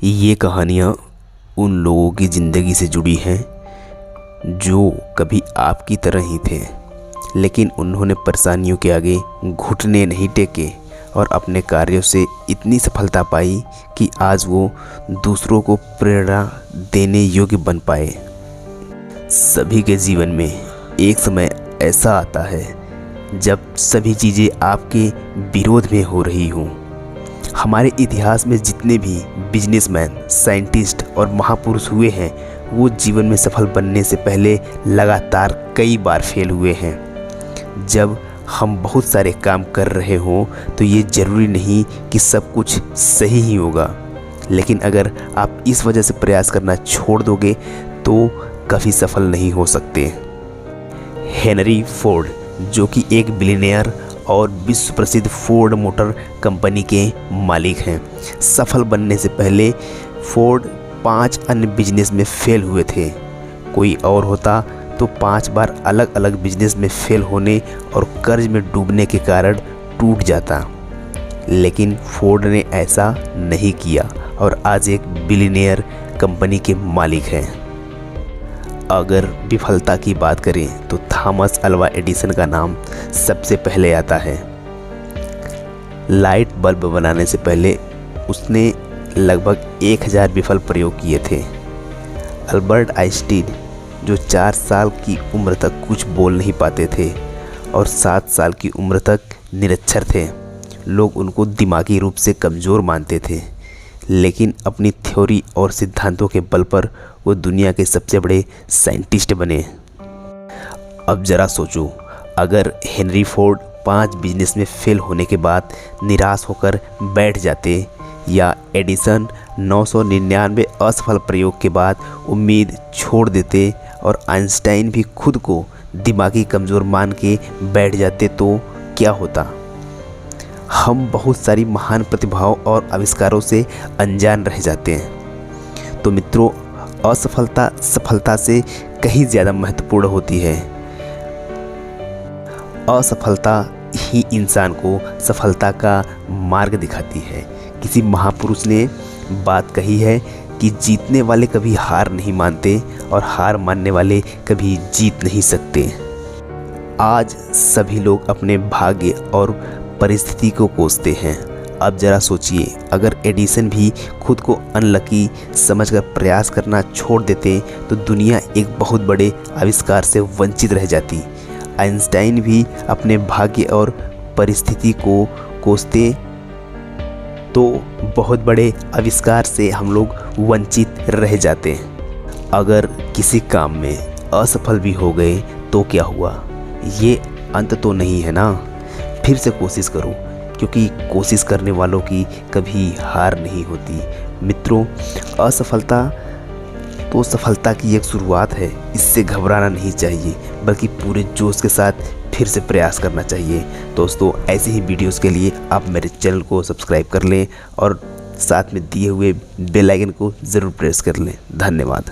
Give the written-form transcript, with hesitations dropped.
ये कहानियाँ उन लोगों की ज़िंदगी से जुड़ी हैं जो कभी आपकी तरह ही थे, लेकिन उन्होंने परेशानियों के आगे घुटने नहीं टेके और अपने कार्यों से इतनी सफलता पाई कि आज वो दूसरों को प्रेरणा देने योग्य बन पाए। सभी के जीवन में एक समय ऐसा आता है जब सभी चीज़ें आपके विरोध में हो रही हों। हमारे इतिहास में जितने भी बिजनेसमैन, साइंटिस्ट और महापुरुष हुए हैं, वो जीवन में सफल बनने से पहले लगातार कई बार फेल हुए हैं। जब हम बहुत सारे काम कर रहे हों तो ये ज़रूरी नहीं कि सब कुछ सही ही होगा, लेकिन अगर आप इस वजह से प्रयास करना छोड़ दोगे तो कभी सफल नहीं हो सकते। हेनरी फोर्ड, जो कि एक बिलियनियर और विश्व प्रसिद्ध फोर्ड मोटर कंपनी के मालिक हैं, सफल बनने से पहले फोर्ड 5 अन्य बिजनेस में फेल हुए थे। कोई और होता तो 5 बार अलग अलग बिजनेस में फेल होने और कर्ज में डूबने के कारण टूट जाता, लेकिन फोर्ड ने ऐसा नहीं किया और आज एक बिलियनियर कंपनी के मालिक हैं। अगर विफलता की बात करें तो थॉमस अल्वा एडिसन का नाम सबसे पहले आता है। लाइट बल्ब बनाने से पहले उसने लगभग 1000 विफल प्रयोग किए थे। अल्बर्ट आइंस्टीन, जो 4 साल की उम्र तक कुछ बोल नहीं पाते थे और 7 साल की उम्र तक निरक्षर थे, लोग उनको दिमागी रूप से कमज़ोर मानते थे, लेकिन अपनी थ्योरी और सिद्धांतों के बल पर वो दुनिया के सबसे बड़े साइंटिस्ट बने। अब ज़रा सोचो, अगर हेनरी फोर्ड 5 बिजनेस में फेल होने के बाद निराश होकर बैठ जाते, या एडिसन 999 असफल प्रयोग के बाद उम्मीद छोड़ देते और आइंस्टाइन भी खुद को दिमागी कमज़ोर मान के बैठ जाते, तो क्या होता? हम बहुत सारी महान प्रतिभाओं और आविष्कारों से अनजान रह जाते हैं। तो मित्रों, असफलता सफलता से कहीं ज़्यादा महत्वपूर्ण होती है। असफलता ही इंसान को सफलता का मार्ग दिखाती है। किसी महापुरुष ने बात कही है कि जीतने वाले कभी हार नहीं मानते और हार मानने वाले कभी जीत नहीं सकते। आज सभी लोग अपने भाग्य और परिस्थिति को कोसते हैं। अब ज़रा सोचिए, अगर एडिसन भी खुद को अनलकी समझकर प्रयास करना छोड़ देते तो दुनिया एक बहुत बड़े आविष्कार से वंचित रह जाती। आइंस्टाइन भी अपने भाग्य और परिस्थिति को कोसते तो बहुत बड़े आविष्कार से हम लोग वंचित रह जाते। अगर किसी काम में असफल भी हो गए तो क्या हुआ? ये अंत तो नहीं है ना। फिर से कोशिश करो, क्योंकि कोशिश करने वालों की कभी हार नहीं होती। मित्रों, असफलता तो सफलता की एक शुरुआत है। इससे घबराना नहीं चाहिए, बल्कि पूरे जोश के साथ फिर से प्रयास करना चाहिए। दोस्तों, ऐसे ही वीडियोस के लिए आप मेरे चैनल को सब्सक्राइब कर लें और साथ में दिए हुए बेल आइकन को ज़रूर प्रेस कर लें। धन्यवाद।